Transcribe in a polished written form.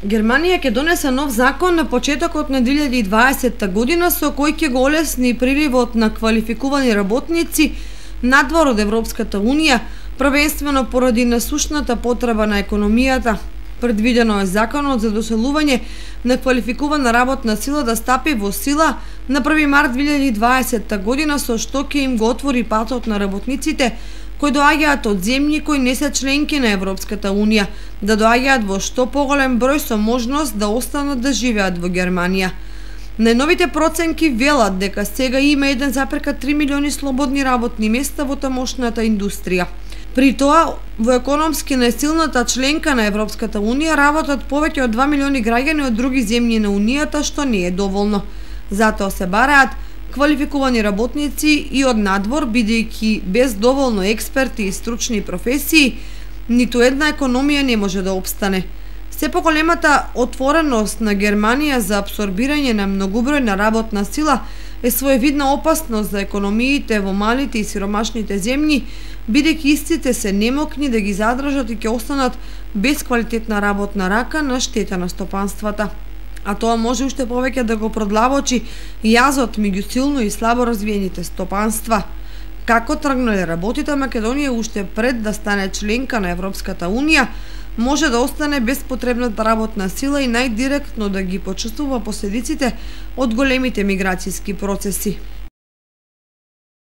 Германија ќе донесе нов закон на почетокот на 2020 година со кој ќе го олесни приливот на квалификувани работници надвор од Европската Унија, првенствено поради насушната потреба на економијата. Предвидено е законот за доселување на квалификувана работна сила да стапи во сила на 1 март 2020 година, со што ќе им го отвори патот на работниците кои доаѓаат од земји кои не се членки на Европската Унија, да доаѓаат во што поголем број со можност да останат да живеат во Германија. Најновите проценки велат дека сега има 1,3 милиони слободни работни места во тамошната индустрија. При тоа, во економски најсилната членка на Европската Унија работат повеќе од 2 милиони граѓани од други земји на Унијата, што не е доволно. Затоа се бараат квалификувани работници и од надвор, бидејќи без доволно експерти и стручни професии, ниту една економија не може да опстане. Се поголемата отвореност на Германија за апсорбирање на многубројна работна сила е своевидна опасност за економиите во малите и сиромашните земји, бидејќи истите се немокни да ги задржат и ќе останат без квалитетна работна рака на штета на стопанствата. А тоа може уште повеќе да го продлабочи јазот меѓу силно и слабо развиените стопанства. Како тргнале работите, Македонија уште пред да стане членка на Европската Унија може да остане без потребната работна сила и најдиректно да ги почувствува последиците од големите миграцијски процеси.